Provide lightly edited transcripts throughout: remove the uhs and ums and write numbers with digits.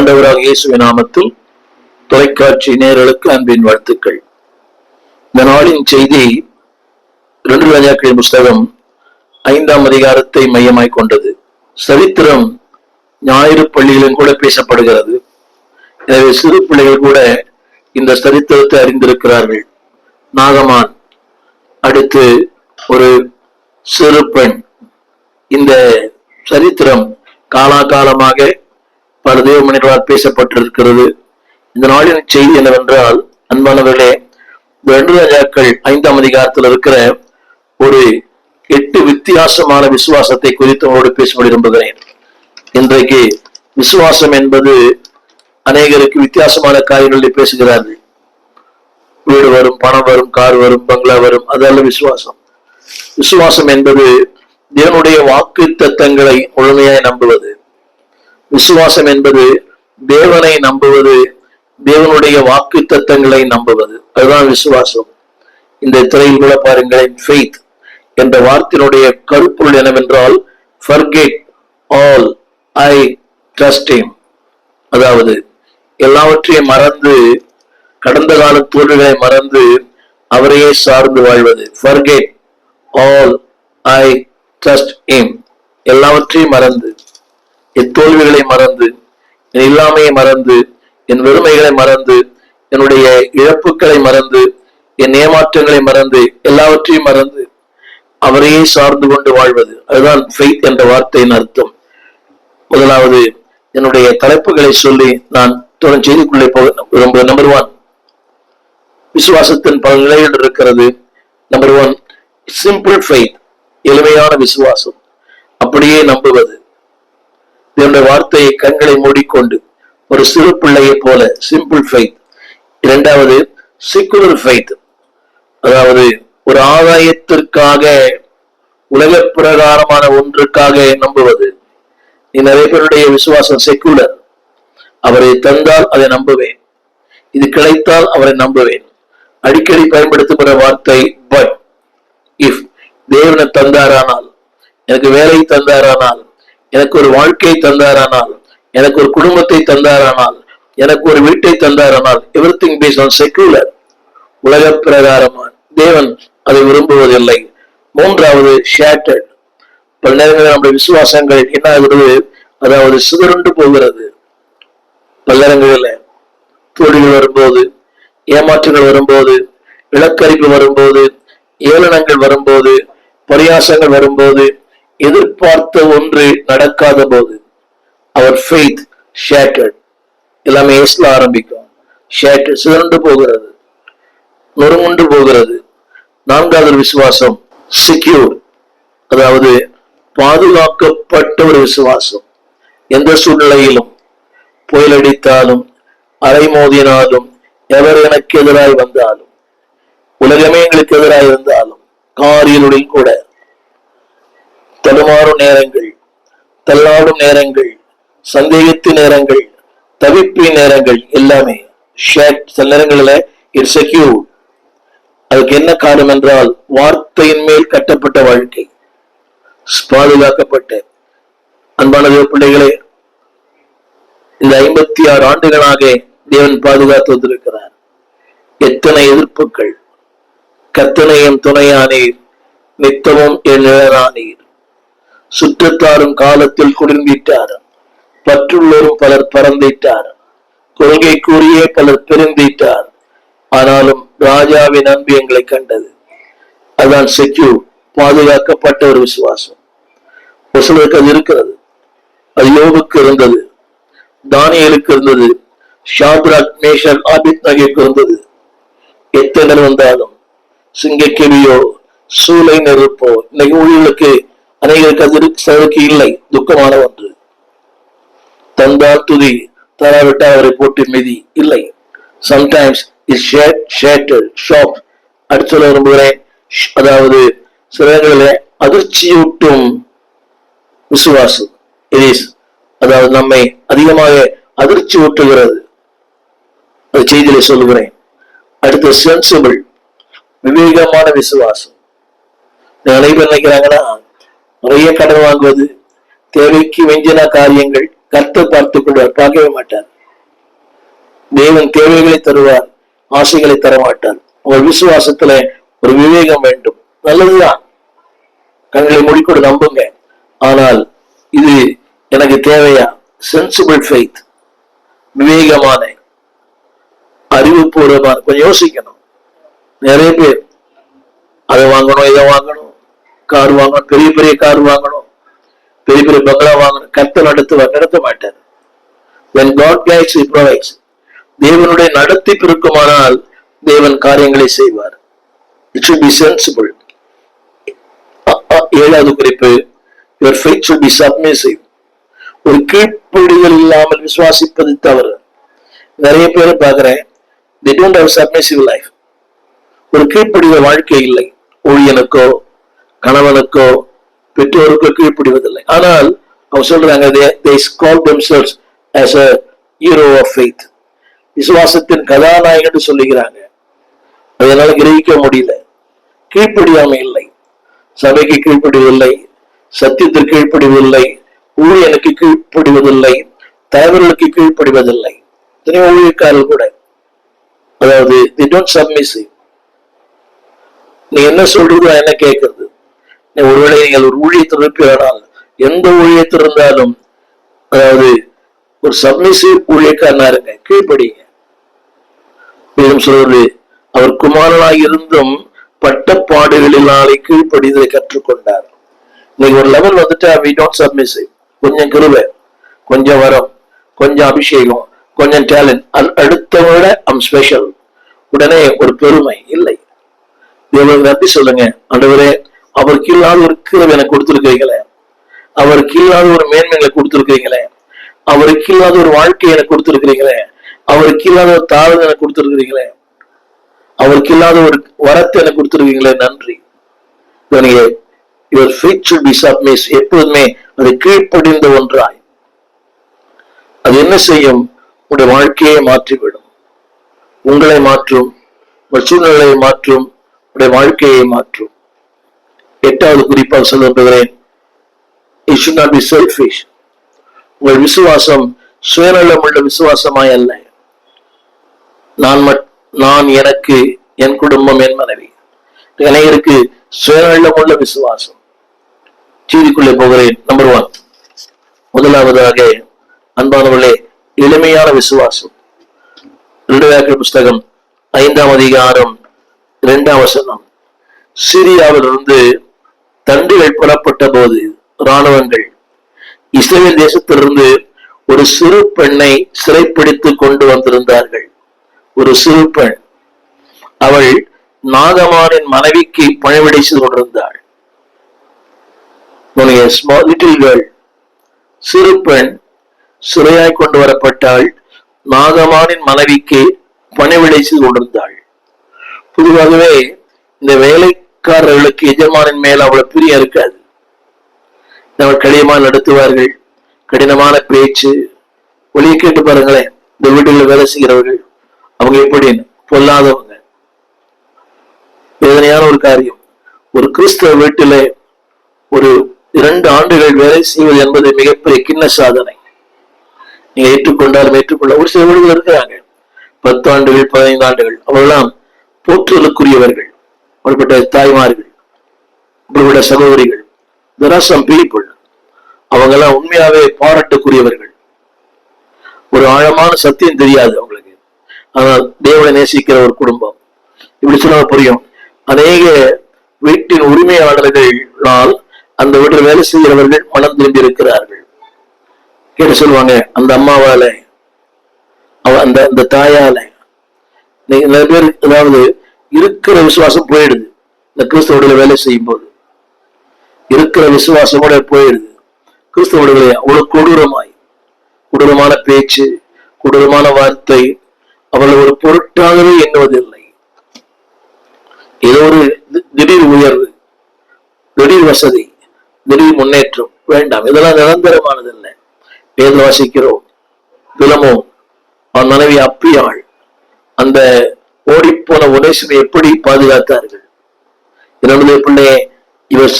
ஆண்டவராக இயேசுவின் நாமத்தில் தொலைக்காட்சி நேயர்களுக்கு அன்பின் வாழ்த்துக்கள். இந்த நாளின் செய்தி 2 ராஜாக்களின் புஸ்தகம் 5ஆம் அதிகாரத்தை மையமாய் கொண்டது. சரித்திரம் ஞாயிறு பள்ளிகளிலும் கூட பேசப்படுகிறது. எனவே சிறு பிள்ளைகள் கூட இந்த சரித்திரத்தை அறிந்திருக்கிறார்கள். நாகமான், அடுத்து ஒரு சிறு பெண். இந்த சரித்திரம் காலாகாலமாக பல தேவ மனிதர்களால் பேசப்பட்டிருக்கிறது. இந்த நாளின் செய்தி என்னவென்றால், அன்பானவர்களே, 2 ராஜாக்கள் 5ஆம் அதிகாரத்தில் இருக்கிற ஒரு 8 வித்தியாசமான விசுவாசத்தை குறித்து உங்களோடு பேச விரும்புகிறேன். இன்றைக்கு விசுவாசம் என்பது அநேகருக்கு வித்தியாசமான காரியங்களில் பேசுகிறார்கள். வீடு வரும், பணம் வரும், கார் வரும், பங்களா வரும், அதல்ல விசுவாசம். விசுவாசம் என்பது தேவனுடைய வாக்கு தத்தங்களை முழுமையாய் நம்புவது. விசுவாசம் என்பது தேவனை நம்புவது, தேவனுடைய வாக்கு தத்தங்களை நம்புவது. அதுதான் விசுவாசம். இந்த திரையில் கூட பாருங்களேன், ஃபெய்த் என்ற வார்த்தையினுடைய கருப்பொருள் என்னவென்றால், forget all, I trust him. அதாவது எல்லாவற்றையும் மறந்து, கடந்த கால தோல்விகளை மறந்து அவரையே சார்ந்து வாழ்வது. forget all, I trust him. எல்லாவற்றையும் மறந்து, என் தோல்விகளை மறந்து, என் இல்லாமையை மறந்து, என் வெறுமைகளை மறந்து, என்னுடைய இழப்புகளை மறந்து, என் ஏமாற்றங்களை மறந்து, எல்லாவற்றையும் மறந்து அவரையே சார்ந்து கொண்டு வாழ்வது. அதுதான் ஃபெய்த் என்ற வார்த்தையின் அர்த்தம். முதலாவது என்னுடைய தலைப்புகளை சொல்லி நான் தொடர் செய்திக்குள்ளே போக விரும்புகிறேன். நம்பர் 1, விசுவாசத்தின் பல நிலைகள் இருக்கிறது. நம்பர் 1, சிம்பிள் ஃபெய்த், எளிமையான விசுவாசம், அப்படியே நம்புவது. என்னுடைய வார்த்தையை கண்களை மூடிக்கொண்டு ஒரு சிறு பிள்ளையை போல சிம்பிள் ஃபெய்த். 2வது செக்குலர் ஃபெய்த், அதாவது ஒரு ஆதாயத்திற்காக, உலக பிரகாரமான ஒன்றுக்காக நம்புவது. நிறைய பேருடைய விசுவாசம் செக்குலர். அவரை தந்தால் அதை நம்புவேன், இது கிடைத்தால் அவரை நம்புவேன். அடிக்கடி பயன்படுத்தப்படுற வார்த்தை பட். இஃப் தேவனை தந்தாரானால், எனக்கு வேலை தந்தாரானால், எனக்கு ஒரு வாழ்க்கையை தந்தாரானால், எனக்கு ஒரு குடும்பத்தை தந்தாரானால், எனக்கு ஒரு வீட்டை தந்தாரானால், எவ்ரிதிங் பேஸ்ட் ஆன் செக்குலர், உலக பிரகாரமான. தேவன் அதை விரும்புவதில்லை. 3வது ஷேட்டர்ட். பல நேரங்களில் நம்முடைய விசுவாசங்கள் என்ன ஆகிறது, அதாவது சிதறுண்டு போகிறது. பல நேரங்களில் தோல்விகள் வரும்போது, ஏமாற்றங்கள் வரும்போது, இலக்கரிப்பு வரும்போது, ஏளனங்கள் வரும்போது, பரியாசங்கள் வரும்போது, எதிர்பார்த்த ஒன்று நடக்காத போது, அவர் ஃபெய்த் ஷேட்டர்ட். எல்லாமே ஏஸ்ல ஆரம்பிக்கும். ஷேட்டர்ட், சிதறண்டு போகிறது, நொறுங்குண்டு போகிறது. 4வது விசுவாசம் செக்யூர், அதாவது பாதுகாக்கப்பட்ட ஒரு விசுவாசம். எந்த சூழ்நிலையிலும், புயல் அடித்தாலும், அலை மோதினாலும், எவர் எனக்கு எதிராய் வந்தாலும், உலகமே எங்களுக்கு எதிராக இருந்தாலும், காரியனுடன் கூட தடுமாறும் நேரங்கள், தள்ளாடும் நேரங்கள், சந்தேகத்தின் நேரங்கள், தவிப்பின் நேரங்கள் எல்லாமே சில நேரங்களில் இட்ஸ் செக்யூர். அதுக்கு என்ன காரணம் என்றால், வார்த்தையின் மேல் கட்டப்பட்ட வாழ்க்கை, பாதுகாக்கப்பட்ட. அன்பான தேவ பிள்ளைகளே, இந்த 56 ஆண்டுகளாக தேவன் பாதுகாத்து வந்திருக்கிறார். எத்தனை எதிர்ப்புகள். கர்த்தனையும் துணையானீர், நித்தமும் என் நிழலானீர். சுற்றத்தாரும் காலத்தில் குளிர்ந்திட்டார், பற்றுள்ளோரும் பலர் பறந்திட்டார், கொள்கை கூறிய பலர் பெருந்திட்டார். ஆனாலும் ராஜாவின் அன்பு எங்களை கண்டது. அதுதான் செக்யூர், பாதுகாக்கப்பட்ட ஒரு விசுவாசம். ஒரு சிலருக்கு அது இருக்கிறது. அது யோபுக்கு இருந்தது, தானியேலுக்கு இருந்தது, ஷாத்ராக், மேஷக், ஆபேத்நேகோவுக்கு இருந்தது. எத்தனை வந்தாலும், சிங்கக்கெபியோ, சூளை நெருப்போ, இன்னைக்கு ஊழியர்களுக்கு அநேகருக்கு அது சிலருக்கு இல்லை, துக்கமான ஒன்று. தந்தால் துதி, தராவிட்டால் அவரை போட்டு மிதி இல்லை. Sometimes is shattered, shock. அடுத்து சொல்ல விரும்புகிறேன், அதாவது சில இடங்களில் அதிர்ச்சியூட்டும் விசுவாசம். அதாவது நம்மை அதிகமாக அதிர்ச்சி ஊட்டுகிறது. அது செய்தியில சொல்லுகிறேன். அடுத்து சென்சிபிள், விவேகமான விசுவாசம். அனைவரும் நினைக்கிறாங்கன்னா, நிறைய கடன் வாங்குவது, தேவைக்கு வெஞ்சின காரியங்கள், கர்த்தர் பார்த்துக் கொள்வார், பார்க்கவே மாட்டார். தேவன் தேவைகளை தருவார், ஆசைகளை தரமாட்டார். உங்கள் விசுவாசத்துல ஒரு விவேகம் வேண்டும், நல்லதுதான். கண்களை மூடிக்கொண்டு நம்புங்க. ஆனால் இது எனக்கு தேவையா? சென்சிபிள் ஃபெய்த், விவேகமான, அறிவுபூர்வமான. கொஞ்சம் யோசிக்கணும். நிறைய பேர் அதை வாங்கணும், இதை வாங்கணும், கார் வாங்கணும், பெரிய பெரிய கார் வாங்கணும், பெரிய பெரிய பங்களா வாங்கணும். கர்த்தர் நடத்த மாட்டார். When God guides, He provides. தேவனுடைய நடத்தி இருக்குமானால் தேவன் காரியங்களை செய்வார். It should be sensible. 7வது குறிப்பு, your faith should be submissive. ஒரு கீழ்ப்படிதல் இல்லாமல் விசுவாசிப்பது தவறு. நிறைய பேரை பார்க்கிறேன், they don't have submissive life. ஒரு கீழ்ப்படிதல் வாழ்க்கை இல்லை. ஊழியனுக்கோ கணவனுக்கோ பெற்றோருக்கோ கீழ்ப்படிவதில்லை. ஆனால் அவங்க சொல்றாங்க, they call themselves as a hero of faith. விசுவாசத்தின் கதாநாயகன் என்று சொல்லுகிறாங்க. அதனால கிரகிக்க முடியல. கீழ்ப்படியாமை இல்லை, சபைக்கு கீழ்ப்படிவதில்லை, சத்தியத்திற்கு கீழ்ப்படிவதில்லை, ஊழியனுக்கு கீழ்ப்படிவதில்லை, தலைவர்களுக்கு கீழ்ப்படிவதில்லை. இத்தனையோ ஊழியக்காரர்கள் கூட, அதாவது they don't submissive. நீ என்ன சொல்றது, என்ன கேட்கறது? நீ ஒருவேளை நீங்கள் ஒரு ஊழியத்தில் இருப்பீரானால், எந்த ஊழியத்தில் இருந்தாலும், அதாவது ஒரு சப்மிசிவ் ஊழியக்காரனா இருங்க, கீழ்ப்படிங்க. சொல்றது, அவர் குமாரனாய் இருந்தும் பட்டப்பாடுகளினாலே கீழ்ப்படிதலை கற்றுக்கொண்டார். நீங்க ஒரு லெவல் வந்துட்டா we don't submissive. கொஞ்சம் கிருபை, கொஞ்சம் வரம், கொஞ்சம் அபிஷேகம், கொஞ்சம் டேலண்ட், அடுத்தவங்களோட ஐம் ஸ்பெஷல், உடனே ஒரு பெருமை இல்லை. தேவன் நன்றி சொல்லுங்க. ஆண்டவரே, அவருக்கு இல்லாத ஒரு கிருபை எனக்கு கொடுத்திருக்கிறீங்களே, அவருக்கு இல்லாத ஒரு மேன்மைகளை கொடுத்திருக்கிறீங்களே, அவருக்கு இல்லாத ஒரு வாழ்க்கையை எனக்கு கொடுத்திருக்கிறீங்களே, அவருக்கு இல்லாத ஒரு தாழ்வு எனக்கு கொடுத்திருக்கிறீங்களே, அவருக்கு இல்லாத ஒரு வரத்தை எனக்கு கொடுத்திருக்கீங்களே, நன்றி. Your faith should be submissive. எப்போதுமே அது கீழ்ப்படிந்த ஒன்றாய். அது என்ன செய்யும்? உங்களுடைய வாழ்க்கையை மாற்றிவிடும், உங்களை மாற்றும், உங்கள் சூழ்நிலையை மாற்றும், உங்களுடைய வாழ்க்கையை மாற்றும். 8வது குறிப்பாக சொல்ல விரும்புகிறேன், it should not be selfish. உங்கள் விசுவாசம் சுயநலம் உள்ள விசுவாசமாய் அல்ல. நான், எனக்கு, என் குடும்பம், என் மனைவி, எனக்கு சுயநலம் உள்ள விசுவாசம். செய்திக்குள்ளே போகிறேன். நம்பர் 1, முதலாவதாக அன்பானவர்களே, எளிமையான விசுவாசம். 2 புஸ்தகம் 5ஆம் அதிகாரம் 2ஆம் வசனம். சிரியாவிலிருந்து தண்டுகள் புறப்பட்ட போது இராணுவங்கள் இஸ்ரேல் தேசத்திலிருந்து ஒரு சிறு பெண்ணை சிறைப்பிடித்து கொண்டு வந்திருந்தார்கள். ஒரு சிறு பெண், அவள் நாகமானின் மனைவிக்கு பணிவிடை செய்து கொண்டிருந்தாள். சிறு பெண் சிறையாய் கொண்டு வரப்பட்டாள், நாகமானின் மனைவிக்கு பணிவிடை செய்து கொண்டிருந்தாள். பொதுவாகவே இந்த வேலைக்காரர்களுக்கு எஜமானின் மேல் அவ்வளவு பிரியம் இருக்காது. அவள் கடினமா நடத்துவார்கள், கடினமான பேச்சு. ஒளியை கேட்டு பாருங்களேன், இந்த வீடுகளில் வேலை செய்கிறவர்கள் அவங்க எப்படி பொல்லாதவங்க. வேதனையான ஒரு காரியம். ஒரு கிறிஸ்தவ வீட்டில ஒரு 2 ஆண்டுகள் வேலை செய்வது என்பது மிகப்பெரிய கிண்ண சாதனை. நீங்க ஏற்றுக்கொண்டாலும் ஏற்றுக்கொள்ள ஒரு சில வீடுகள் இருக்கிறாங்க 10 ஆண்டுகள் 15 ஆண்டுகள். அவர்களெல்லாம் போற்றுதலுக்குரியவர்கள், அப்படிப்பட்ட தாய்மார்கள், அப்படிப்பட்ட சகோதரிகள். There are some people, அவங்க எல்லாம் உண்மையாவே பாராட்டுக்குரியவர்கள். ஒரு ஆழமான சத்தியம் தெரியாது அவங்களுக்கு, ஆனால் தேவனை நேசிக்கிற ஒரு குடும்பம். இப்படி சொன்னா புரியும். அநேக வீட்டின் உரிமையாளர்களால் அந்த வீட்டில் வேலை செய்கிறவர்கள் மனம் திரும்பி இருக்கிறார்கள். கேட்டு சொல்லுவாங்க, அந்த அம்மாவால, அந்த தாயால, நிறைய பேர் ஏதாவது இருக்கிற விசுவாசம் போயிடுது. இந்த கிறிஸ்தவர்களை வேலை செய்யும் போது இருக்கிற விசுவாசம் கூட போயிடுது. கிறிஸ்தவர்களை அவ்வளவு கொடூரமான பேச்சு, கொடூரமான வார்த்தை, அவளை ஒரு பொருட்டாகவே எண்ணுவதில்லை. ஏதோ ஒரு திடீர் உயர்வு, திடீர் வசதி, திடீர் முன்னேற்றம் வேண்டாம். இதெல்லாம் நிரந்தரமானதில்லை. வேத வாசிக்கிறோம், பிலமோ அவன் மனைவி அப்பியாள் அந்த ஓடிப்போன உனேசிமை எப்படி பாதுகாத்தார்கள். என்னுடைய பிள்ளையை இவர்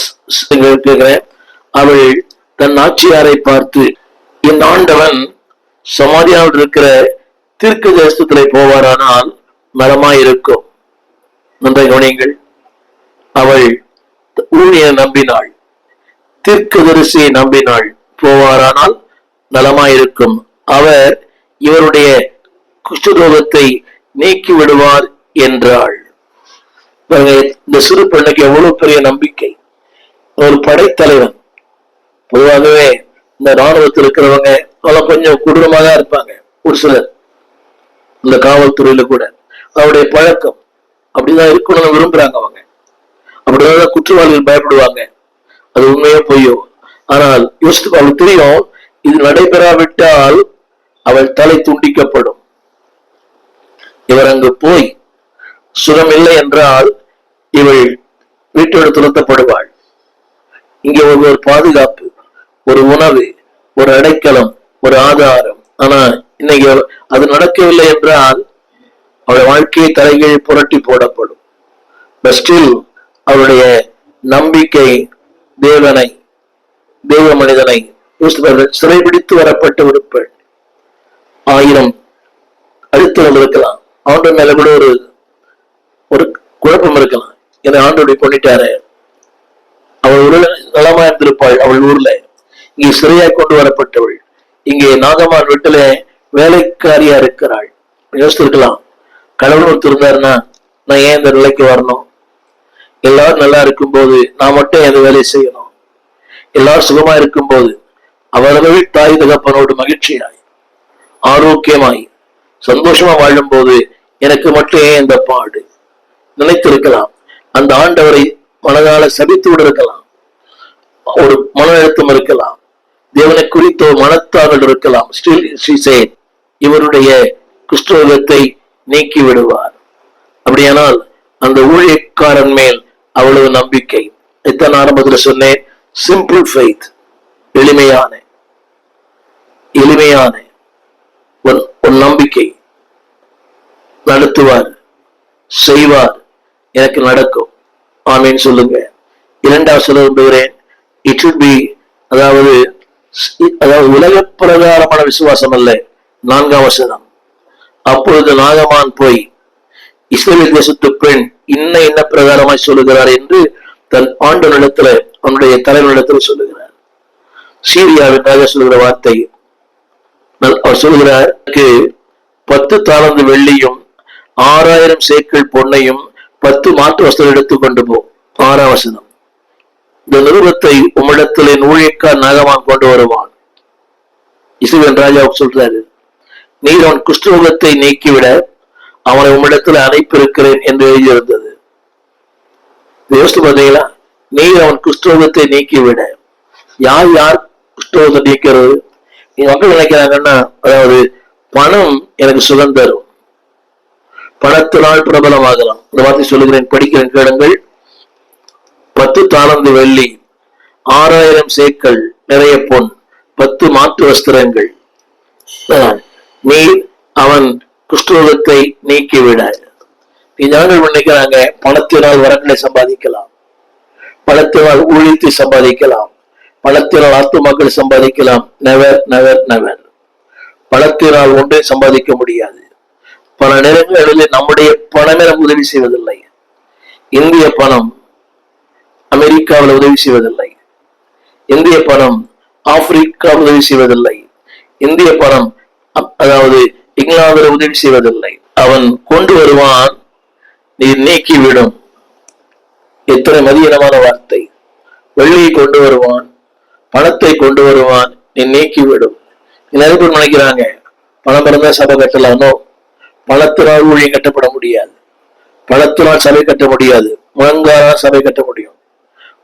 அவள் தன் ஆட்சியாரை பார்த்து, என் ஆண்டவன் சமாரியாவில் இருக்கிற தீர்க்க தரிசனத்திலே போவாரானால் நலமாயிருக்கும். நன்றாக கவனியுங்கள். அவள் ஊழியை நம்பினாள், தீர்க்கதரிசியை நம்பினாள், போவாரானால் நலமாயிருக்கும். அவர் இவருடைய குஷ்டரோகத்தை நீக்கி விடுவார் என்றாள். இந்த சிறு பெண்ணுக்கு எவ்வளவு பெரிய நம்பிக்கை. ஒரு படைத்தலைவன், பொதுவாகவே இந்த ராணுவத்தில் இருக்கிறவங்க அவெல்லாம் கொஞ்சம் கொடூரமாக தான் இருப்பாங்க. ஒரு சிலர் இந்த காவல்துறையில கூட அவருடைய பழக்கம் அப்படிதான் இருக்கணும்னு விரும்புறாங்க. அவங்க அப்படிதான் குற்றவாளிகள் பயப்படுவாங்க. அது உண்மையோ பொய்யோ, ஆனால் யோசித்து அவளுக்கு தெரியும், இது நடைபெறாவிட்டால் அவள் தலை துண்டிக்கப்படும். இவர் அங்கு போய் சுகமில்லை என்றால் இவள் வீட்டோடு துரத்தப்படுவாள். இங்கே ஒரு பாதுகாப்பு, ஒரு உணவு, ஒரு அடைக்கலம், ஒரு ஆதாரம். ஆனா இன்னைக்கு அது நடக்கவில்லை என்றால் அவளுடைய வாழ்க்கையை தலைகீழ் புரட்டி போடப்படும். அவருடைய நம்பிக்கை தேவனை, தெய்வ மனிதனை சிறைபிடித்து வரப்பட்டு ஒரு பெண். 1000 அழுத்தங்கள் இருக்கலாம், ஆண்டு மேல கூட ஒரு குழப்பம் இருக்கலாம். ஏன்னா ஆண்டோடைய கொண்டுட்டாரு, அவள் உடல் நலமா இருந்திருப்பாள். அவள் ஊர்ல இங்கே சிறையாய் கொண்டு வரப்பட்டவள், இங்கே நாகமான் வீட்டுல வேலைக்காரியா இருக்கிறாள். யோசித்திருக்கலாம், கடவுள் ஒருத்தருந்தாருன்னா நான் ஏன் இந்த நிலைக்கு வரணும்? எல்லாரும் நல்லா இருக்கும் போது நான் மட்டும் எந்த வேலையை செய்யணும்? எல்லாரும் சுகமா இருக்கும் போது அவர்கள் தாய் தகப்பனோடு மகிழ்ச்சியாய் ஆரோக்கியமாய் சந்தோஷமா வாழும் போது எனக்கு மட்டும் ஏன் இந்த பாடு? நினைத்திருக்கலாம். அந்த ஆண்டவரை மனதால சபித்து விட இருக்கலாம், ஒரு மன அழுத்தம் இருக்கலாம், தேவனை குறித்த மனத்தார்கள் இருக்கலாம். இவருடைய குஷ்டரோகத்தை நீக்கி விடுவார். அப்படியானால் அந்த ஊழியக்காரன் மேல் அவ்வளவு நம்பிக்கை. இத்தனை ஆரம்பத்தில் சொன்னேன், சிம்பிள் ஃபெய்த், எளிமையான ஒரு நம்பிக்கை. நடத்துவார், செய்வார், எனக்கு நடக்கும். ஆமீன் சொல்லுங்க. இரண்டாவது சொல்ல விரும்புகிறேன், இட் ஷுட் பி, அதாவது உலக பிரகாரமான விசுவாசம் அல்ல. 4ஆம் வசனம், அப்பொழுது நாகமான் போய் இஸ்ரவேல் தேசத்து பெண் இன்ன பிரகாரமாய் சொல்லுகிறார் என்று தன் ஆண்டவனிடத்துல, அவனுடைய தலைவனிடத்தில் சொல்லுகிறார். சீரியாவின் ராஜா சொல்லுகிற வார்த்தை, அவர் சொல்லுகிறார், 10 தாலந்து வெள்ளியும் 6000 சேக்கல் பொன்னையும் 10 மாட்டு வஸ்திரம் எடுத்துக்கொண்டு போ. 6ஆம் வசனம், இந்த நிருபத்தை உம்மிடத்தில் என் ஊழியக்கார் நாகமான் கொண்டு வருவான். இஸ்ரவேல் ராஜாவுக்கு சொல்றாரு, நீர் அவன் குஷ்டரோகத்தை நீக்கிவிட அவனை உம்மிடத்தில் அனுப்பியிருக்கிறேன் என்று எழுதியிருந்தது. யோசித்து பார்த்தீங்களா? நீர் அவன் குஷ்டரோகத்தை நீக்கிவிட. யார் குஷ்டரோகத்தை நீக்கிறது? மக்கள் நினைக்கிறாங்கன்னா, அதாவது பணம் எனக்கு சுகம் தரும், பணத்தினால் பிரபலமாகலாம். இந்த வார்த்தை சொல்லுகிறேன், படிக்கிறேன், கேளுங்கள். 10 தாலந்து வெள்ளி, 6000 சேக்கல் நிறைய பொன், 10 மாற்று வஸ்திரங்கள். நீ அவன் குஷ்டரோகத்தை நீக்கிவிட. ஜனங்கள் நினைக்கிறாங்க, பணத்தினால் வரங்களை சம்பாதிக்கலாம், பணத்தினால் ஊழியத்தை சம்பாதிக்கலாம், பணத்தினால் ஆத்துமாக்களை சம்பாதிக்கலாம். Never never never. பணத்தினால் ஒன்றை சம்பாதிக்க முடியாது. பல நேரங்களில் நம்முடைய பணமே நமக்கு உதவி செய்வதில்லை. இந்திய பணம் அமெரிக்காவில் உதவி செய்வதில்லை, இந்திய பணம் ஆப்பிரிக்காவில் உதவி செய்வதில்லை, இந்திய பணம் அதாவது இங்கிலாந்தில் உதவி செய்வதில்லை. அவன் கொண்டு வருவான், நீ நீக்கிவிடும். எத்தனை மதியீனமான வார்த்தை! வெள்ளியை கொண்டு வருவான், பணத்தை கொண்டு வருவான், நீ நீக்கிவிடும். நிறைய பேர் நினைக்கிறாங்க, பணம் பிறந்தா சபை கட்டலாமோ? பணத்தினால் ஊழியம் கட்டப்பட முடியாது, பணத்தினால் சபை கட்ட முடியாது. முழங்காலால் சபை கட்ட முடியும்,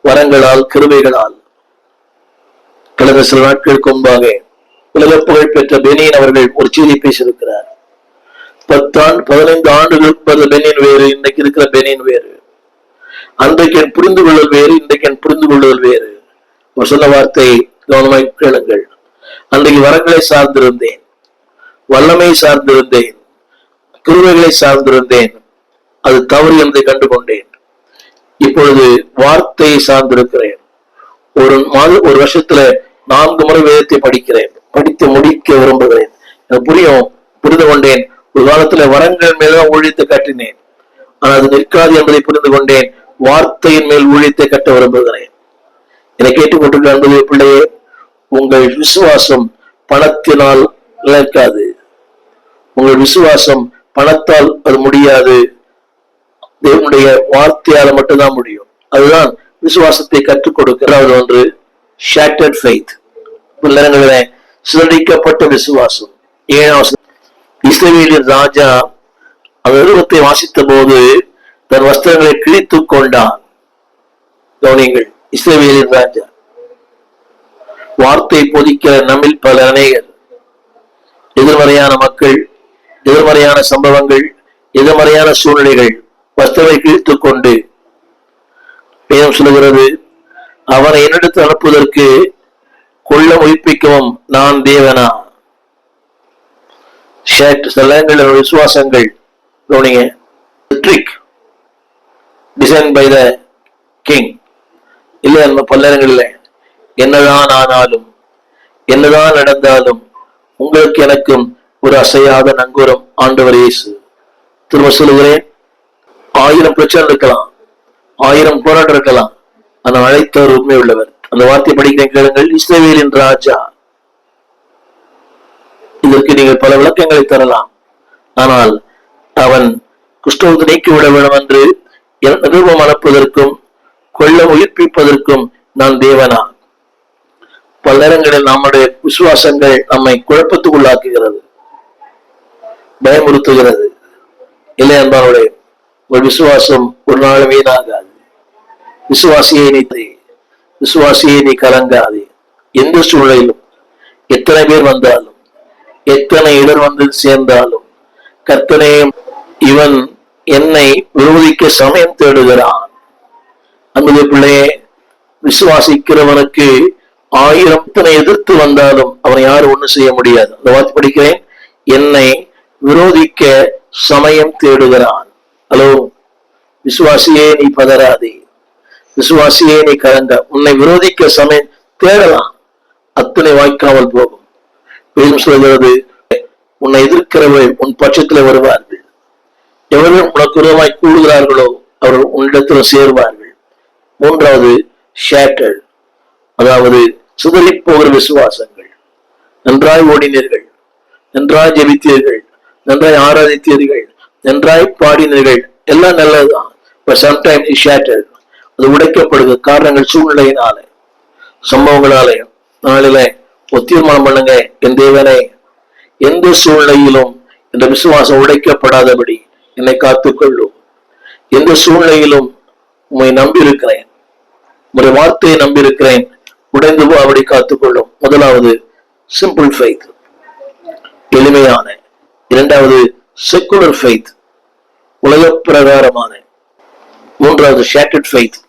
வரங்களால், கிருபைகளால். கடந்த சில நாட்களுக்கு முன்பாக உலக புகழ் பெற்ற பெனின் அவர்கள் ஒரு செய்தி பேசியிருக்கிறார். 15 ஆண்டுகளுக்கு பெனின் வேறு, இன்றைக்கு இருக்கிற பெனின் வேறு. அன்றைக்கு என் புரிந்து கொள்ளல் வேறு, இன்றைக்கு என் புரிந்து கொள்ளுதல் வேறு. அவர் சொன்ன வார்த்தை கவனமாய் கேளுங்கள். அன்றைக்கு வரங்களை சார்ந்திருந்தேன், வல்லமை சார்ந்திருந்தேன், கிருபைகளை சார்ந்திருந்தேன். அது தவறு என்பதை கண்டுகொண்டேன். இப்பொழுது வார்த்தையை சார்ந்திருக்கிறேன். ஒரு வருஷத்துல 4 முறை வேதத்தை படிக்கிறேன், படித்து முடிக்க விரும்புகிறேன். எனக்கு புரியும், புரிந்து கொண்டேன். ஒரு காலத்துல வரங்கள் மேல்தான் ஊழியத்தை காட்டினேன், ஆனால் அது நிற்காது என்பதை புரிந்து கொண்டேன். வார்த்தையின் மேல் ஊழியத்தை கட்ட விரும்புகிறேன். என்னை கேட்டுக்கொண்டிருக்கிற அன்புடைய பிள்ளையே, உங்கள் விசுவாசம் பணத்தினால் நிலைக்காது. உங்கள் விசுவாசம் பணத்தால் அது முடியாது. தேவனுடைய வார்த்தையால மட்டும்தான் முடியும். அதுதான் விசுவாசத்தை கற்றுக் கொடுக்கிறது. ஒன்று shattered faith, நேரங்களிலே சிதறடிக்கப்பட்ட விசுவாசம். 7 இஸ்ரவேலின் ராஜா அந்த நிருபத்தை வாசித்த போது தன் வஸ்திரங்களை கிழித்துக் கொண்டான். கவனிங்கள், இஸ்ரவேலின் ராஜா. வார்த்தை பொதிக்கிற நம்மில் பல அநேகர் எதிர்மறையான மக்கள், எதிர்மறையான சம்பவங்கள், எதிர்மறையான சூழ்நிலைகள் வஸ்திரங்களை கிழித்துக் கொண்டு வேதம் சொல்லுகிறது, அவனை என்னிடத்து அனுப்புவதற்கு கொள்ள உயிர்ப்பிக்கவும் நான் தேவனா. சில விசுவாசங்கள் டிசைன் பை த கிங் இல்ல. நம்ம பல நேரங்களில் என்னதான் ஆனாலும் என்னதான் நடந்தாலும் உங்களுக்கு எனக்கும் ஒரு அசையாத நங்கூரம் ஆண்டவர் இயேசு. திரும்ப சொல்லுகிறேன், 1000 பிரச்சனை இருக்கலாம், 1000 போராட்டம் இருக்கலாம், ஆனால் அழைத்தவர் உண்மை உள்ளவர். அந்த வார்த்தை படிக்கிறேன் கேளுங்கள். இஸ்ரவேலின் ராஜா. இதற்கு நீங்கள் பல விளக்கங்களை தரலாம், ஆனால் அவன் குஷ்டத்தை நீக்கிவிட வேண்டும் என்று நிருபம் அனுப்புவதற்கும் கொள்ள உயிர்ப்பிப்பதற்கும் நான் தேவனா. பல நேரங்களில் நம்முடைய விசுவாசங்கள் நம்மை குழப்பத்துக்குள்ளாக்குகிறது, பயமுறுத்துகிறது. இல்லை என்பவருடைய ஒரு விசுவாசம் ஒரு நாள் வீணாகாது. விசுவாசியை நீ கலங்காதே. எந்த சூழலிலும் எத்தனை பேர் வந்தாலும் எத்தனை இடர் வந்து சேர்ந்தாலும் கர்த்தனே இவன் என்னை விரோதிக்க சமயம் தேடுகிறான். அன்புடைய பிள்ளையே, விசுவாசிக்கிறவனுக்கு 1000 எதிர்த்து வந்தாலும் அவனை யாரும் ஒண்ணும் செய்ய முடியாது. அந்த வார்த்தை படிக்கிறேன், என்னை விரோதிக்க சமயம் தேடுகிறான். ஹலோ விசுவாசியே, நீ பதறாதே. விசுவாசியே, நீ கலங்க. உன்னை விரோதிக்க சமயம் தேடலாம், அத்தனை வாய்க்காமல் போகும். சொல்கிறது, உன்னை எதிர்க்கிறவர்கள் உன் பட்சத்தில் வருவார்கள். எவர்கள் உனக்கு விரோதமாய் கூடுகிறார்களோ அவர்கள் உன்னிடத்தில் சேர்வார்கள். 3வது ஷேட்டர்ட், அதாவது சிதறி போகிற விசுவாசங்கள். நன்றாய் ஓடினீர்கள், நன்றாய் ஜெபித்தீர்கள், நன்றாய் ஆராதித்தீர்கள், நன்றாய் பாடினீர்கள், எல்லாம் நல்லதுதான். Sometimes is shattered. அது உடைக்கப்படுது. காரணங்கள் சூழ்நிலையினால, சம்பவங்களாலே. நாளில தீர்மானம் பண்ணுங்க, என் தேவனே, எந்த சூழ்நிலையிலும் இந்த விசுவாசம் உடைக்கப்படாதபடி என்னை காத்துக்கொள்ளும். எந்த சூழ்நிலையிலும் உண்மை நம்பியிருக்கிறேன், உங்களுடைய வார்த்தையை நம்பியிருக்கிறேன், உடைந்து அப்படி காத்துக்கொள்ளும். முதலாவது சிம்பிள் ஃபெய்த், எளிமையான. 2வது செக்குலர் ஃபெய்த், உலக பிரகாரமான. 3வது ஷேட்டர்ட் ஃபெய்த்,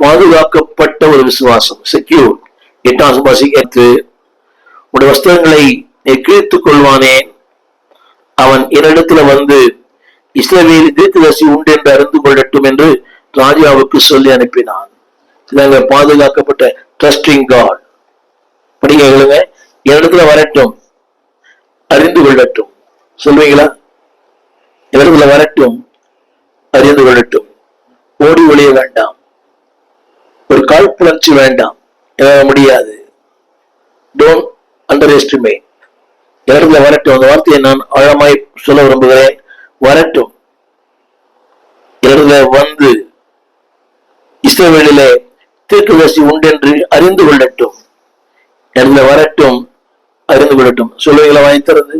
பாதுகாக்கப்பட்ட ஒரு விசுவாசம், செக்யூர். 8வது வாசிக்கிறது, உடைய வஸ்திரங்களை நீ கிழித்துக் கொள்வானேன், அவன் என்னிடத்துல வந்து இஸ்ரவேலில் தீர்க்கதரிசி உண்டு என்று அறிந்து கொள்ளட்டும் என்று ராஜாவுக்கு சொல்லி அனுப்பினான். இதாங்க பாதுகாக்கப்பட்ட ட்ரஸ்டிங் காட். படிக்க என்னிடத்துல வரட்டும், அறிந்து கொள்ளட்டும். சொல்வீங்களா? என்னிடத்துல வரட்டும், அறிந்து கொள்ளட்டும். ஓடி ஒளிய வேண்டாம், ஒரு காழ்ப்புணர்ச்சி வேண்டாம், முடியாது. Don't under estimate. இடத்துல வரட்டும். அந்த வார்த்தையை நான் ஆழமாய் சொல்ல விரும்புகிறேன். வரட்டும், இடத்துல வந்து இஸ்ரவேலிலே தீர்க்கதரிசி உண்டு என்று அறிந்து கொள்ளட்டும். இடத்துல வரட்டும், அறிந்து கொள்ளட்டும். சொல்லுவீங்களா? வாங்கி தரது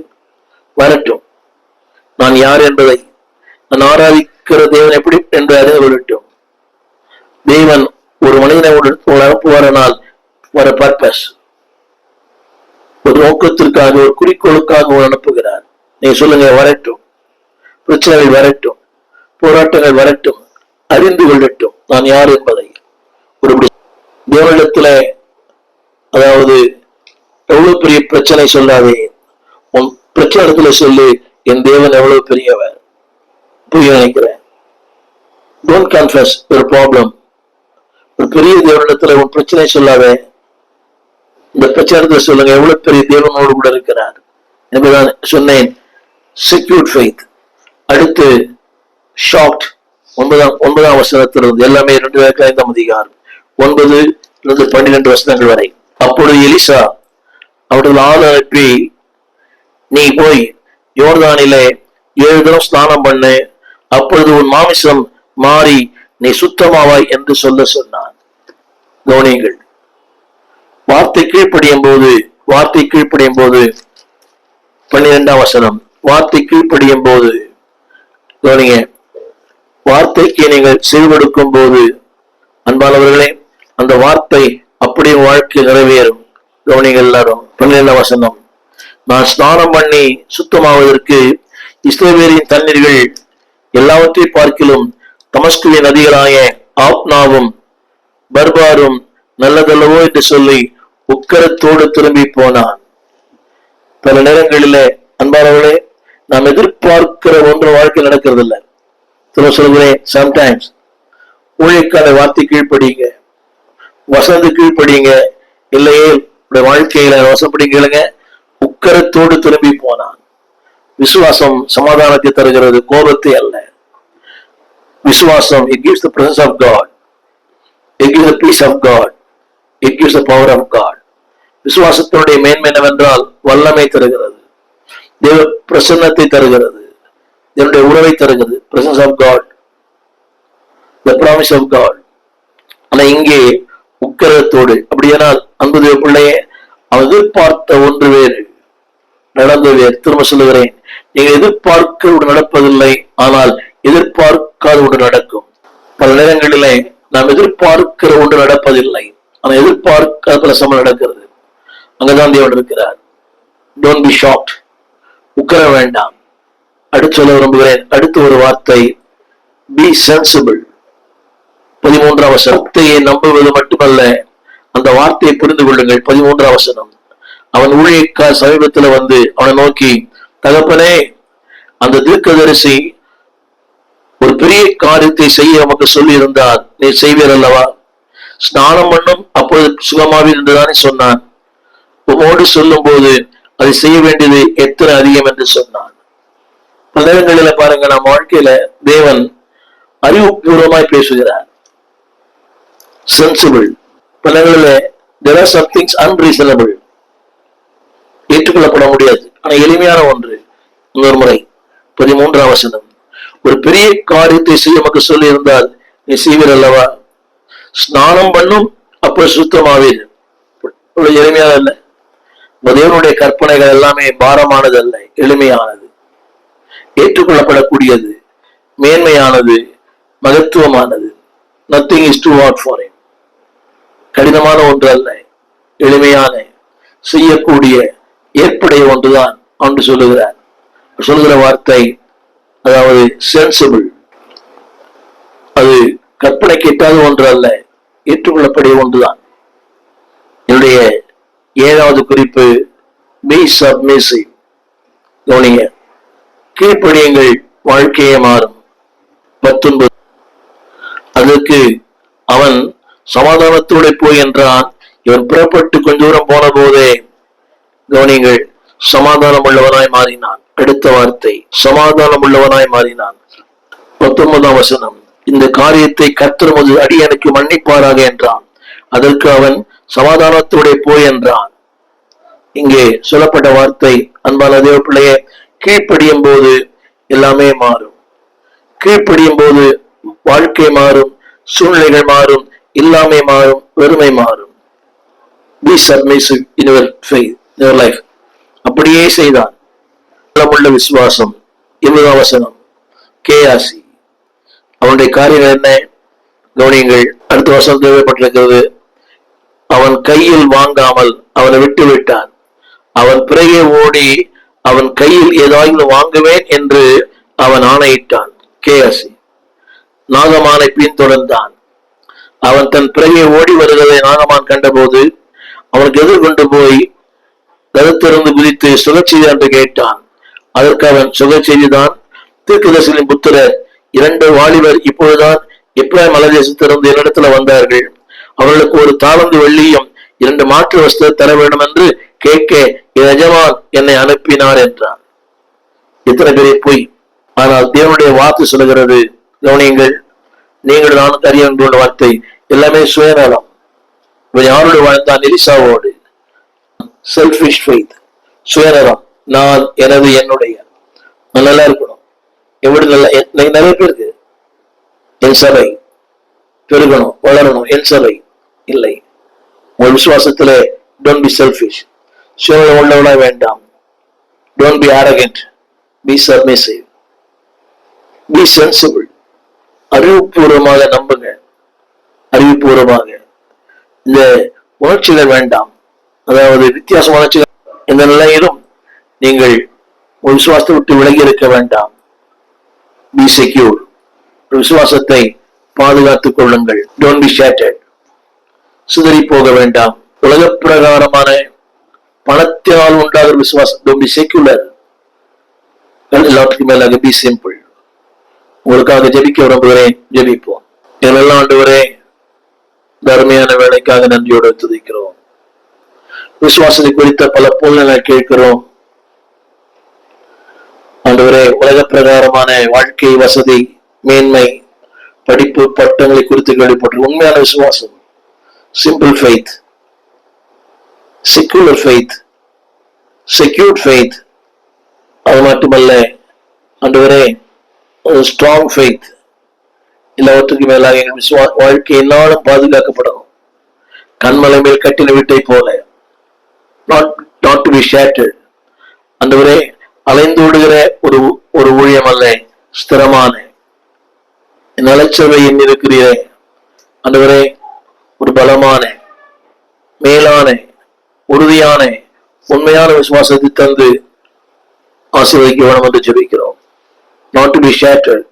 வரட்டும். நான் யார் என்பதை, நான் ஆராதிக்கிற தேவன் எப்படி என்று அறிந்து கொள்ளட்டும். தேவன் ஒரு மனிதனை அனுப்புவாரனால் வர பர்பஸ், ஒரு நோக்கத்திற்காக, ஒரு குறிக்கோளுக்காக அனுப்புகிறார். நீங்க சொல்லுங்க, வரட்டும். பிரச்சனைகள் வரட்டும், போராட்டங்கள் வரட்டும், அறிந்து கொள்ளட்டும் நான் யார் என்பதை. ஒரு தேவனிடத்துல, அதாவது எவ்வளவு பெரிய பிரச்சனை சொல்லாதே, உன் பிரச்சனை இடத்துல சொல்லு, என் தேவன் எவ்வளவு பெரியவர். புரிய நினைக்கிறேன். டோன்ட் கன்ஃபஸ் ஒரு ப்ராப்ளம். ஒரு பெரிய தேவனிடத்துல உன் பிரச்சனை சொல்லாத, இந்த பிரச்சனை சொல்லுங்க, எவ்வளவு பெரிய தேவனோடு கூட இருக்கிறார். என்பதுதான் சொன்னேன். Secured faith. அடுத்து ஷாக்ட். ஒன்பதாம் வசனத்திலிருந்து எல்லாமே 2 அதிகாரம் 9-12 வசனங்கள் வரை. அப்பொழுது எலிசா அவர்கள் ஆள் அனுப்பி, நீ போய் யோர்தானிலே 7 தினம் ஸ்நானம் பண்ணு, அப்பொழுது உன் மாமிசம் மாறி நீ சுத்தமாவாய் என்று சொன்னான். கவனியுங்கள், வார்த்தை கீழ்ப்படியும் போது 12ஆம் வசனம், வார்த்தை கீழ்ப்படியும் போது கவனிங்க, வார்த்தைக்கு நீங்கள் செவிமடுக்கும் போது அன்பானவர்களே அந்த வார்த்தை அப்படியே வாழ்க்கை நிறைவேறும். கவனிங்கள் எல்லாரும். 12ஆம் வசனம், நான் ஸ்நானம் பண்ணி சுத்தமாவதற்கு இஸ்ரவேலின் தண்ணீர்கள் எல்லாவற்றை பார்க்கிலும் தமஸ்குவின் நதிகளாய ஆப்னாவும் பர்பாரும் நல்லதல்லவோ என்று சொல்லி உக்கரத்தோடு திரும்பி போனான். பல நேரங்களிலே அன்பானவர்களே நாம் எதிர்பார்க்கிற ஒன்று வாழ்க்கை நடக்கிறது இல்லை. சொல்கிறேன், சம்டைம்ஸ் ஊழியக்கான வார்த்தை கீழ்ப்படிங்க, வசந்து கீழ்ப்படிங்க, இல்லையே வாழ்க்கையில வசப்படி கேளுங்க. உக்கரத்தோடு திரும்பி போனான். விசுவாசம் சமாதானத்தை தருகிறது, கோபத்தை அல்ல. விசுவாசம், it gives the presence of God, it gives the peace of God, it gives the power of God. விசுவாசத்தினுடைய மேன்மை என்னவென்றால் வல்லமை தருகிறது, தேவ பிரசன்னத்தை தருகிறது, என்னுடைய உறவை தருகிறது. presence of God, the promise of God. ஆனா இங்கே உக்கரத்தோடு. அப்படியானால் அன்பு தேவ பிள்ளையே, அவன் எதிர்பார்த்த ஒன்று வேறு, நடந்து வேறு. திரும்ப சொல்லுகிறேன், நீங்கள் எதிர்பார்க்க நடப்பதில்லை, ஆனால் எதிர்பார்க்காத ஒன்று நடக்கும். பல நேரங்களிலே நாம் எதிர்பார்க்கிற ஒன்று நடப்பதில்லை, ஆனால் எதிர்பார்க்காத பல சமயம் நடக்கிறது. அங்கதான் தேவன் இருக்கிறார். Don't be shocked. உக்கர வேண்டாம். அடுத்து சொல்ல விரும்புகிறேன். அடுத்த ஒரு வார்த்தை, பி சென்சிபிள். 13ஆம் வசனத்தையே நம்புவது மட்டுமல்ல, அந்த வார்த்தையை புரிந்து கொள்ளுங்கள். 13ஆம் வசனம், அவன் ஊழியக்கார் சமீபத்தில் வந்து அவனை நோக்கி, தகப்பனே, அந்த தீர்க்கதரிசி ஒரு பெரிய காரியத்தை செய்ய நமக்கு சொல்லி இருந்தார், நீ செய்வீர் அல்லவா? ஸ்நானம் பண்ணும் அப்பொழுது சுகமாவி இருந்துதானே சொன்னான். உமோடு சொல்லும் போது அதை செய்ய வேண்டியது எத்தனை அதிகம் என்று சொன்னான். பல நேரங்களில பாருங்க, நம்ம வாழ்க்கையில தேவன் அறிவுபூர்வமாய் பேசுகிறார். சென்சிபிள். பல நேரங்களில் there are some things unreasonable, ஏற்றுக்கொள்ளப்பட முடியாது, ஆனா எளிமையான ஒன்று. இன்னொரு முறை 13ஆம் வசனம், ஒரு பெரிய காரியத்தை செய்ய நமக்கு சொல்லி இருந்தால் நீ செய்வீர் அல்லவா? ஸ்நானம் பண்ணும் அப்ப சுத்தமாவீர். எளிமையான அல்ல. தேவனுடைய கற்பனைகள் எல்லாமே பாரமானது அல்ல, எளிமையானது, ஏற்றுக்கொள்ளப்படக்கூடியது, மேன்மையானது, மகத்துவமானது. nothing is too hard for him. கடினமான ஒன்று அல்ல, எளிமையான, செய்யக்கூடிய, ஏற்புடைய ஒன்றுதான் என்று சொல்லுகிறார். சொல்லுகிற வார்த்தை அதாவது சென்சிபிள். அது கற்பனை கேட்டாத ஒன்று அல்ல, ஏற்றுக்கொள்ளக்கூடிய ஒன்றுதான். என்னுடைய 7வது குறிப்பு, பி சப்மிசிவ். கவனிங்க, கீழ்ப்படியுங்கள், வாழ்க்கையே மாறும். 19, அதற்கு அவன் சமாதானத்தோட போய் என்றான். இவன் புறப்பட்டு கொஞ்ச தூரம் போன போதே கவனிங்கள், சமாதானம் உள்ளவனாய் மாறினான். அடுத்த வார்த்தை, சமாதானம் உள்ளவனாய் மாறினான். 19ஆம் வசனம், இந்த காரியத்தை கர்த்தர் உமது அடியனுக்கு மன்னிப்பாராக என்றான். அதற்கு அவன் சமாதானத்தோட போய் என்றான். இங்கே சொல்லப்பட்ட வார்த்தை, அன்பான தேவ பிள்ளையே, கீழ்ப்படியும் போது எல்லாமே மாறும். கீழ்ப்படியும் போது வாழ்க்கை மாறும், சூழ்நிலைகள் மாறும், எல்லாமே மாறும், வெறுமை மாறும். Be submissive in your faith, in your life. அப்படியே செய்தான். உள்ள விசுவாசம். 20ஆம் வசனம், கேயாசி. அவனுடைய காரியங்கள் என்ன? கவனியுங்கள். அடுத்த வசனம் தேவைப்பட்டிருக்கிறது. அவன் கையில் வாங்காமல் அவனை விட்டு விட்டான். அவன் பிறகே ஓடி அவன் கையில் ஏதாவது வாங்குவேன் என்று அவன் ஆணையிட்டான். கேயாசி நாகமானை பின்தொடர்ந்தான். அவன் தன் பிறகே ஓடி வருவதை நாகமான் கண்டபோது அவனுக்கு எதிர்கொண்டு போய் கருத்திருந்து குதித்து சுகச்செய்தி என்று கேட்டான். அதற்கு அவன் சுகச்செய்திதான். தீர்க்கதரிசியின் புத்திரர் 2 வாலிபர் இப்பொழுதுதான் எப்ராயிம் மலைதேசத்திலிருந்து என்னிடத்துல வந்தார்கள். அவர்களுக்கு 1 தாலந்து வெள்ளியும் 2 மாற்று வஸ்திரம் தர வேண்டும் என்று கேட்க எஜமான் என்னை அனுப்பினார் என்றார். எத்தனை பேரை போய். ஆனால் தேவனுடைய வார்த்தை சொல்லுகிறது, கவனியுங்கள், நீங்கள் நானும் அறிய வார்த்தை எல்லாமே சுயநலம். யாரோடு வாழ்ந்தான்? எலிசாவோடு. செல்ஃபிஷ் ஃபெய்த், சுயநலம். நான், எனது, என்னுடைய. நல்லா இருக்கணும். எப்படி நல்லா? நிறைய பேருக்கு என் சபை பெருகணும், வளரணும், என் சபை இல்லை. உங்கள் விசுவாசத்திலே டோன்ட் பி செல்ஃபிஷ், சுயநலம் உள்ளவளா வேண்டாம். Don't be arrogant, be submissive, be sensible. அறிவுபூர்வமாக நம்புங்க, அறிவுபூர்வமாக. இந்த உணர்ச்சிகள் வேண்டாம், அதாவது வித்தியாச உணர்ச்சிகள். இந்த நிலையிலும் நீங்கள் ஒரு விசுவாசத்தை விட்டு விலகி இருக்க வேண்டாம். பி செக்யூர், விசுவாசத்தை பாதுகாத்துக் கொள்ளுங்கள். டோன்ட் பி ஷேட்டர்ட், சிதறி போக வேண்டாம். உலக பிரகாரமான பணத்தினால் உண்டாகிற விசுவாசம். Don't be secular. எல்லாத்துக்கும் மேலாக பி சிம்பிள். உங்களுக்காக ஜெபிக்க விரும்புகிறேன், ஜெபிப்போம். இதெல்லாம் ஆண்டவரே தர்மையான வேலைக்காக நன்றியோடு துதிக்கிறோம். விசுவாசத்தை குறித்த பல பூல்நிலை கேட்கிறோம். ஆண்டவரே, உலக பிரகாரமான வாழ்க்கை, வசதி, மேன்மை, படிப்பு, பட்டங்களை குறித்து கேள்விப்பட்டு உண்மையான விசுவாசம், simple faith, secular faith, secured faith, அது மட்டுமல்ல ஆண்டவரே ஸ்ட்ராங் ஃபெய்த், எல்லாவற்றுக்கும் மேலாக எங்கள் வாழ்க்கை என்னாலும் பாதுகாக்கப்படணும். கண்மலை மேல் கட்டின வீட்டை போல, not to be shattered. ஆண்டவரே, அலைந்தோடுகிற ஒரு ஊழியம் அல்ல, ஸ்திரமான நலச்சவை இருக்கிறீரே ஆண்டவரே, ஒரு பலமான, மேலான, உறுதியான, உண்மையான விசுவாசத்தை தந்து ஆசீர்வதிக்க வேணும் என்று ஜெபிக்கிறோம். Not to be shattered.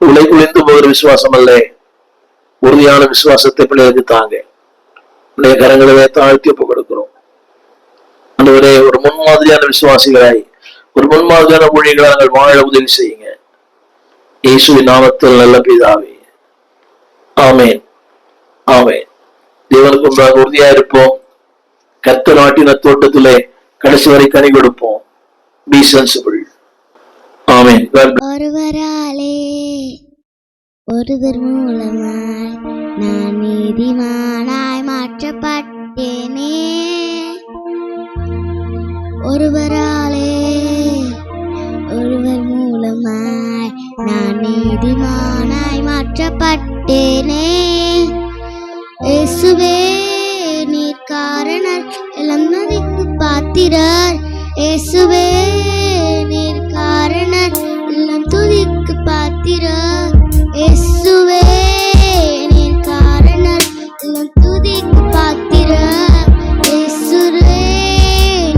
உலை குளிந்து போகிற விசுவாசம் அல்ல, உறுதியான விசுவாசத்தை பிள்ளைகளுக்கு தாங்க. பிள்ளைய கரங்களவே தாழ்த்தி ஒப்பு கொடுக்கிறோம். ஆண்டவரே, ஒரு முன்மாதிரியான விசுவாசிகளாய், ஒரு முன்மாதிரியான ஊழியர்களாக நாங்கள் வாழ உதவி செய்யுங்க. இயேசுவின் நாமத்தில் நல்ல பிதாவே, ஆமென், ஆமென். தேவனுக்கு முன்பாக உறுதியா இருப்போம். கர்த்தர் நாட்டின தோட்டத்திலே கடைசி வரை கனி கொடுப்போம். B sensible. ஆமென். ஒருவராலே ஒருவர் மூலமாய் நான் நீதிமானாய் மாற்றப்பட்டேனே. ஒருவராலே ஒருவர் மூலமாய் நான் நீதிமானாய் மாற்றப்பட்டேனே. இயேசுவே நீர் காரணர், எல்லாம் நதிக்கு பாத்திரர். இயேசுவே நீர் காரணர், எல்லாம் துதிக்கு பாத்திரர். இயேசுவே நீர் காரணர், எல்லாம் துதிக்கு பாத்திரர். இயேசுவே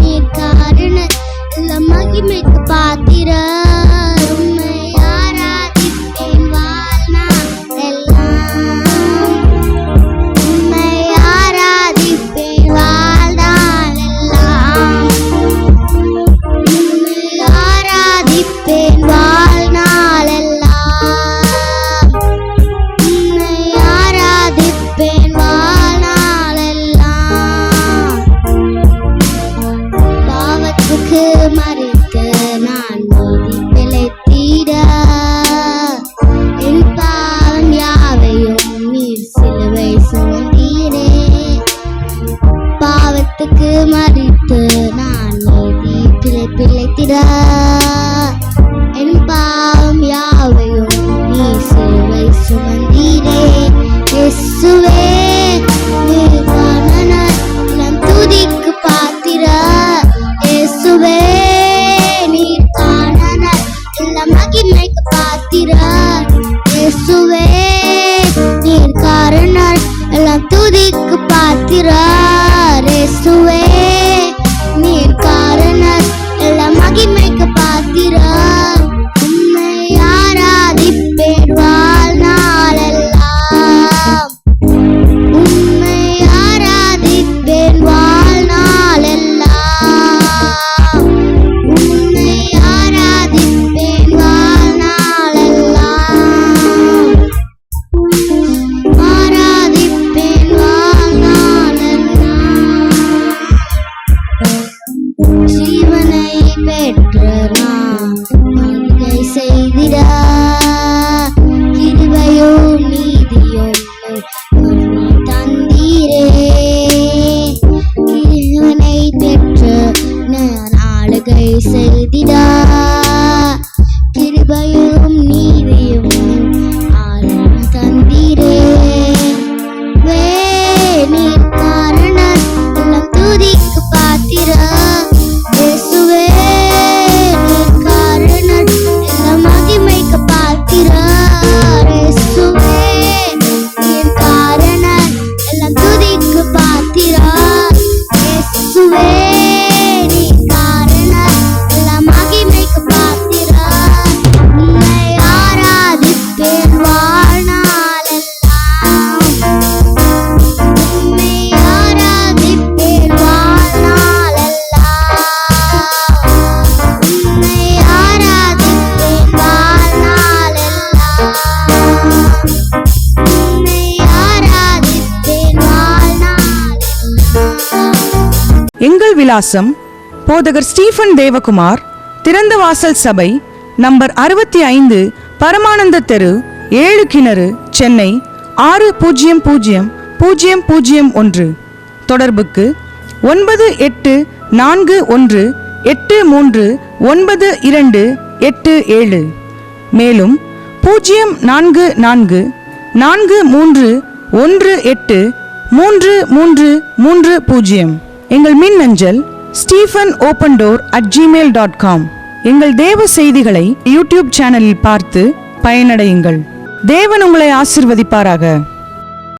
நீர் காரணர், எல்லாம் மகிமைக்கு பாத்திரர். உம்மை ஆராதிப்பேன் வாழ்நாள் எல்லாம். உம்மை ஆராதிப்பேன் வாழ்நாள் எல்லாம். உம்மை ஆராதிப்பேன் வாழ்நாள் எல்லாம். உம்மை ஆராதிப்பேன் வாழ்நாள் எல்லாம். பாவத்துக்கு மறித்து நான் நீதி பிழைத்திட, என் பாவம் யாவையும் நீர் சிலுவை சுமந்தீரே. பாவத்துக்கு மறித்து நான் நீதி பிழைத்திட, என் பாவம் யாவையும் நீர் சிலுவை சுமந்தீரே. இயேசுவே நீர் காரணர், எல்லாம் துதிக்கு பாத்திரர். இயேசுவே நீர் காரணர், எல்லாம் மகிமைக்கு பாத்திரர். இயேசுவே நீர் காரணர், எல்லாம் துதிக்கு பாத்திரர். இயேசுவே நீர் காரணர், எல்லாம் மகிமைக்கு பாத்திரர். உம்மை ஆராதிப்பேன் வாழ்நாள் எல்லாம். உம்மை ஆராதிப்பேன் வாழ்நாள் எல்லாம். உம்மை ஆராதிப்பேன் வாழ்நாள் எல்லாம். ஆராதிப்பேன் வாழ்நாள் எல்லாம். எங்கள் விலாசம்: போதகர் ஸ்டீஃபன் தேவகுமார், திறந்த வாசல் சபை, நம்பர் 65, பரமானந்த தெரு, 7 கிணறு, சென்னை 600001. தொடர்புக்கு 9841839287. மேலும் 0444318330. எங்கள் மின்னஞ்சல் stephenopendor@gmail.com. எங்கள் தேவ செய்திகளை யூடியூப் சேனலில் பார்த்து பயனடையுங்கள். தேவன் உங்களை ஆசீர்வதிப்பாராக.